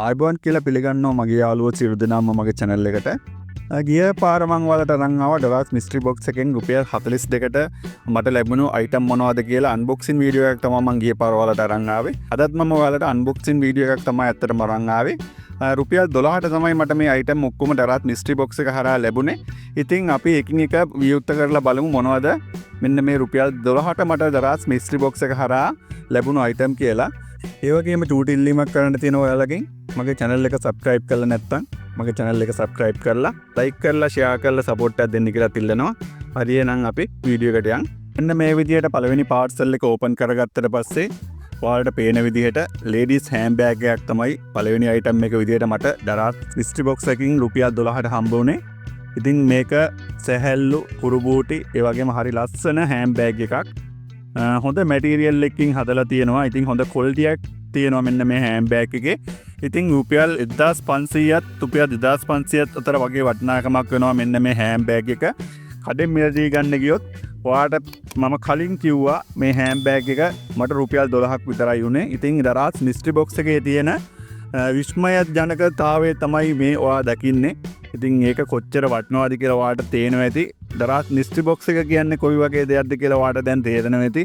ආයිබෝන් කියලා පිළිගන්නවා මගේ යාළුවෝ සියලු දෙනාම මගේ channel එකට. ගිය පාර මම ඔයාලට අරන් ආවා ඩොලාස් මිස්ට්‍රි බොක්ස් එකෙන් රුපියල් 42කට මට ලැබුණු item මොනවද කියලා unboxing video එකක් තමයි මම ගිය පාර ඔයාලට අරන් ආවේ. අදත් මම ඔයාලට unboxing video එකක් තමයි ඇත්තටම අරන් ආවේ. රුපියල් 12ට තමයි මට මේ item ඔක්කොම ඩොලාස් මිස්ට්‍රි බොක්ස් එක හරහා ලැබුණේ. ඉතින් අපි එකින් එක විවෘත කරලා බලමු මොනවද මෙන්න මේ රුපියල් 12ට මට ඩොලාස් මිස්ට්‍රි බොක්ස් එක හරහා ලැබුණු item කියලා. ඒ වගේම චූටි ඉල්ලීමක් කරන්න තියෙනවා ඔයාලගෙන්. මගේ channel එක subscribe කරලා නැත්නම් මගේ channel එක subscribe කරලා like කරලා share කරලා support එකක් දෙන්න කියලා ඉල්ලනවා. හරි එහෙනම් අපි වීඩියෝ එකට යමු. මෙන්න මේ විදිහට පළවෙනි parcel එක open කරගත්තට පස්සේ ඔයාලට පේන විදිහට ladies handbag එකක් තමයි පළවෙනි item එක විදිහට මට ඩොලාස් mystery box එකකින් රුපියල් 12ට හම්බ වුණේ. ඉතින් මේක සැහැල්ලු කුරුබූටි ඒ වගේම හරි ලස්සන handbag එකක්. හොඳ මැටීරියල් එකකින් හදලා තියෙනවා. ඉතින් හොඳ quality එකක් තියෙනවා මෙන්න මේ handbag එකේ. ඉතින් රුපියල් 1500ත් රුපියල් 2500ත් අතර වගේ වටිනාකමක් වෙනවා මෙන්න මේ handbag එක. කඩෙන් මිලදී ගන්න ගියොත් ඔයාට මම කලින් කිව්වා මේ handbag එක මට රුපියල් 12ක් විතරයි උනේ. ඉතින් ඩොලාස් මිස්ට්‍රි බොක්ස් එකේ තියෙන විස්මයජනකතාවය තමයි මේ ඔයා දකින්නේ. ඉතින් ඒක කොච්චර වටිනවද කියලා ඔයාට තේරෙනවා ඇති. ඩොලාස් මිස්ට්‍රි බොක්ස් එක කියන්නේ කොයි වගේ දෙයක්ද කියලා ඔයාට දැන් තේරෙනවා ඇති.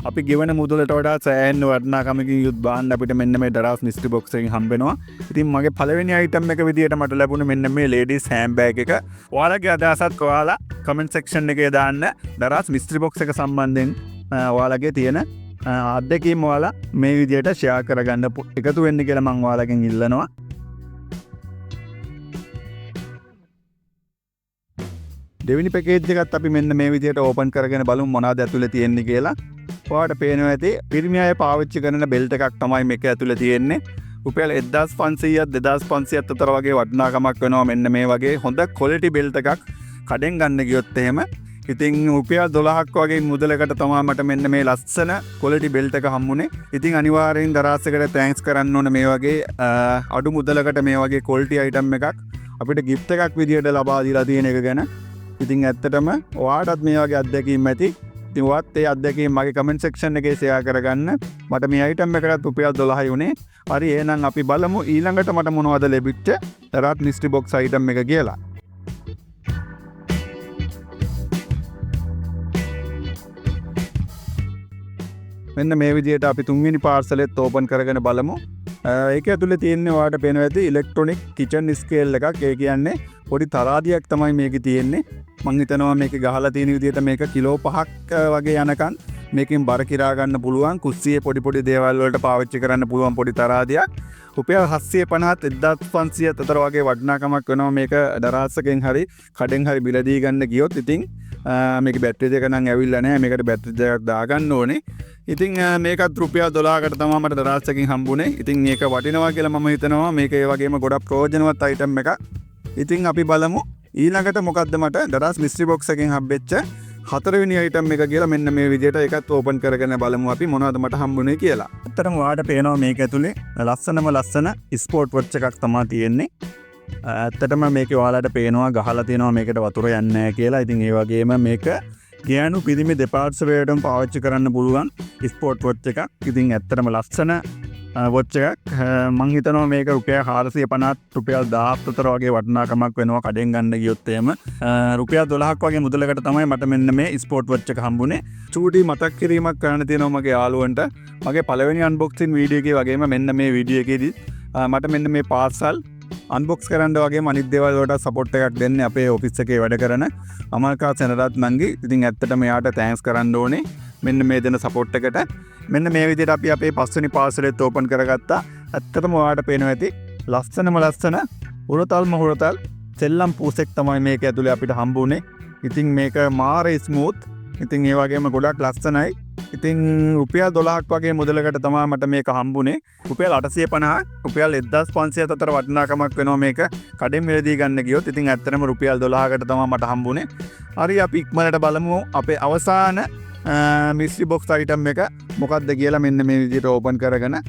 අපි ගෙවන මුදලට වඩා සෑහෙන වටිනාකමකින් යුත් බාන්න අපිට මෙන්න මේ ඩොලාස් මිස්ට්‍රි බොක්ස් එකෙන් හම්බෙනවා. ඉතින් මගේ පළවෙනි item එක විදියට මට ලැබුණේ මෙන්න මේ ladies handbag එක. ඔයාලගේ අදහසත් ඔයාලා comment section එකේ දාන්න. ඩොලාස් මිස්ට්‍රි බොක්ස් එක සම්බන්ධයෙන් ඔයාලගේ තියෙන අත්දැකීම් ඔයාලා මේ විදියට share කරගන්න එකතු වෙන්න කියලා මම ඔයාලගෙන් ඉල්ලනවා. දෙවෙනි පැකේජ් එකත් අපි මෙන්න මේ විදියට ඕපන් කරගෙන බලමු මොනවද ඇතුලේ තියෙන්නේ කියලා. ඔයාලට පේනවා ඇති පිරිමි අය පාවිච්චි කරන බෙල්ට් එකක් තමයි මේක ඇතුලේ තියෙන්නේ. රුපියල් 1500ත් 2500ත් අතර වගේ වටිනාකමක් වෙනවා මෙන්න මේ වගේ හොඳ quality බෙල්ට් එකක් කඩෙන් ගන්න ගියොත් එහෙම. ඉතින් රුපියල් 12ක් වගේ මුදලකට තමයි මට මෙන්න මේ ලස්සන quality බෙල්ට් එක හම්බුනේ. ඉතින් අනිවාර්යෙන් දරාස් එකට thanks කරන්න ඕන මේ වගේ අඩු මුදලකට මේ වගේ quality item එකක් අපිට gift එකක් විදියට ලබා දීලා තියෙන එක ගැන. ඉතින් ඇත්තටම ඔයාටත් මේ වගේ අත්දැකීම් ඇති. ඉතින් ඔයත් ඒ අත්දැකීම් මගේ comment section එකේ share කරගන්න. මට මේ item එකකට රුපියල් 12යි උනේ. හරි එහෙනම් අපි බලමු ඊළඟට මට මොනවද ලැබිච්ච ඩොලාස් මිස්ට්‍රි බොක්ස් item එක කියලා. මෙන්න මේ විදිහට අපි තුන්වෙනි පාර්සල් එකත් ඕපන් කරගෙන බලමු. ඒක ඇතුලේ තියෙන්නේ ඔයාලට පේනවා ඇති ඉලෙක්ට්‍රොනික කිචන් ස්කේල් එකක්. ඒ කියන්නේ පොඩි තරාදියක් තමයි මේකේ තියෙන්නේ. මම හිතනවා මේක ගහලා තියෙන විදිහට මේක කිලෝ 5ක් වගේ යනකන් මේකෙන් බර කිරා ගන්න පුළුවන්. කුස්සියේ පොඩි දේවල් වලට පාවිච්චි කරන්න පුළුවන් පොඩි තරාදියක්. රුපියල් 750ත් 1500ත් අතර වගේ වටිනාකමක් වෙනවා මේක ඩොලාස් එකෙන් හරි කඩෙන් හරි බිලදී ගන්න ගියොත්. ඉතින් මේක බැටරි දෙක නම් ඇවිල්ලා නැහැ. මේකට බැටරි දෙකක් දාගන්න ඕනේ. ඉතින් මේකත් රුපියල් 12කට තමයි මට ඩොලාස් එකෙන් හම්බුනේ. ඉතින් මේක වටිනවා කියලා මම හිතනවා. මේක ඒ වගේම ගොඩක් ප්‍රයෝජනවත් item එකක්. ඉතින් අපි බලමු ඊළඟට මොකද්ද මට ඩොලාස් මිස්ට්‍රි බොක්ස් එකෙන් හම්බෙච්ච හතරවෙනි item එක කියලා. මෙන්න මේ විදිහට එකත් ඕපන් කරගෙන බලමු අපි මොනවද මට හම්බුනේ කියලා. ඇත්තටම ඔයාලට පේනවා මේක ඇතුලේ ලස්සන ස්පෝර්ට් වොච් එකක් තමයි තියෙන්නේ. ඇත්තටම මේකේ ඔයාලට පේනවා ගහලා තියෙනවා මේකට වතුර යන්නේ නැහැ කියලා. ඉතින් ඒ වගේම මේක ගෑනු පිරිමි දෙපාර්ශ්වයටම පාවිච්චි කරන්න පුළුවන් ස්පෝර්ට් වොච් එකක්. ඉතින් ඇත්තටම ලස්සන වොච් එකක්. මං හිතනවා මේක රුපියල් 450ත් රුපියල් 1000ත් අතර වගේ වටිනාකමක් වෙනවා කඩෙන් ගන්න ගියොත් එහෙම. රුපියල් 12ක් වගේ මුදලකට තමයි මට මෙන්න මේ ස්පෝර්ට් වොච් එක හම්බුනේ. චූටි මතක් කිරීමක් කරන්න තියෙනවා මගේ යාළුවන්ට. මගේ පළවෙනි අන්බොක්සින් වීඩියෝ එකේ වගේම මෙන්න මේ වීඩියෝ එකේදී මට මෙන්න මේ පාර්සල් අන්බොක්ස් කරන්න වගේ අනිත් දේවල් වලට සපෝට් එකක් දෙන්නේ අපේ ඔෆිස් එකේ වැඩ කරන අමල්කා සෙනරත් නංගි. ඉතින් ඇත්තටම එයාට තෑන්ක්ස් කරන්න ඕනේ මෙන්න මේ දෙන සපෝට් එකට. මෙන්න මේ විදිහට අපි අපේ පස්වෙනි පාර්සල් එකත් ඕපන් කරගත්තා. ඇත්තටම ඔයාලට පේනවා ඇති ලස්සන හුරතල් සෙල්ලම් පූසෙක් තමයි මේක ඇතුලේ අපිට හම්බුනේ. ඉතින් මේක මාර ස්මූත්. ඉතින් ඒ වගේම ගොඩක් ලස්සනයි. ඉතින් රුපියල් 12ක් වගේ මුදලකට තමයි මට මේක හම්බුනේ. රුපියල් 850 රුපියල් 1500ත් අතර වටිනාකමක් වෙනවා මේක කඩෙන් මිලදී ගන්න ගියොත්. ඉතින් ඇත්තටම රුපියල් 12කට තමයි මට හම්බුනේ. හරි අපි ඉක්මනට බලමු අපේ අවසාන මිස්ට්‍රි බොක්ස් item එක මොකක්ද කියලා. මෙන්න මේ විදිහට ඕපන් කරගෙන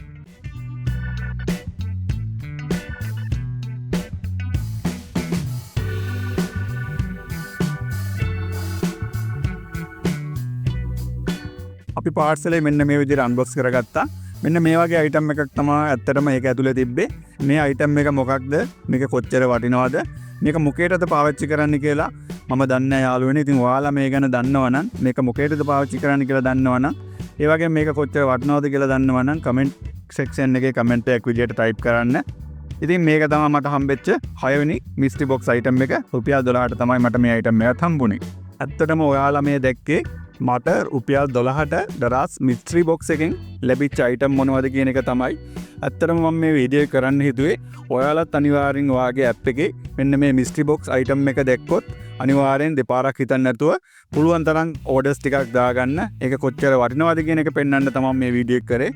අපි පාර්සලේ මෙන්න මේ විදිහට අන්බොක්ස් කරගත්තා. මෙන්න මේ වගේ අයිටම් එකක් තමයි ඇත්තටම ඒක ඇතුලේ තිබ්බේ. මේ අයිටම් එක මොකක්ද? මේක කොච්චර වටිනවද? මේක මොකේටද පාවිච්චි කරන්න කියලා මම දන්නේ නැහැ යාළුවනේ. ඉතින් ඔයාලා මේ ගැන දන්නවනම් මේක මොකේටද පාවිච්චි කරන්න කියලා දන්නවනම් ඒ වගේම මේක කොච්චර වටිනවද කියලා දන්නවනම් කමෙන්ට් සෙක්ෂන් එකේ කමෙන්ට් එකක් විදියට ටයිප් කරන්න. ඉතින් මේක තමයි මට හම්බෙච්ච 6 වෙනි මිස්ට්‍රි බොක්ස් අයිටම් එක. රුපියල් 12ට තමයි මට මේ අයිටම් එකත් හම්බුනේ. ඇත්තටම ඔයාලා මේ දැක්කේ මට රුපියල් 12ට දරස් මිස්ට්‍රි බොක්ස් එකෙන් ලැබිච්ච අයිටම් මොනවද කියන එක තමයි. ඇත්තටම මම මේ වීඩියෝ කරන්න හිතුවේ ඔයාලත් අනිවාර්යෙන් ඔයාගේ ඇප් එකේ මෙන්න මේ මිස්ට්‍රි බොක්ස් අයිටම් එක දැක්කොත් අනිවාර්යෙන් දෙපාරක් හිතන්න නැතුව පුළුවන් තරම් ඕඩර්ස් ටිකක් දාගන්න. ඒක කොච්චර වටිනවද කියන එක පෙන්වන්න තමයි මේ වීඩියෝ එක කරේ.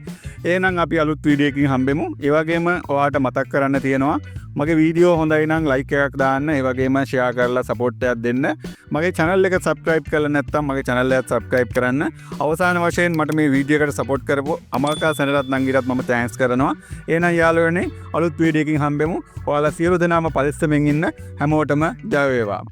එහෙනම් අපි අලුත් වීඩියෝ එකකින් හම්බෙමු. ඒ වගේම ඔයාලට මතක් කරන්න තියෙනවා මගේ වීඩියෝ හොඳයි නම් ලයික් එකක් දාන්න. ඒ වගේම ෂෙයා කරලා සපෝට් එකක් දෙන්න. මගේ channel එක subscribe කරලා නැත්නම් මගේ channel එක subscribe කරන්න. අවසාන වශයෙන් මට මේ වීඩියෝ එකට support කරපු අමල්කා සෙනරත් නංගිටත් මම thanks කරනවා. එහෙනම් යාළුවනේ අලුත් වීඩියෝ එකකින් හම්බෙමු. ඔයාලා සියලු දෙනාම පරිස්සමෙන් ඉන්න. හැමෝටම ජය වේවා.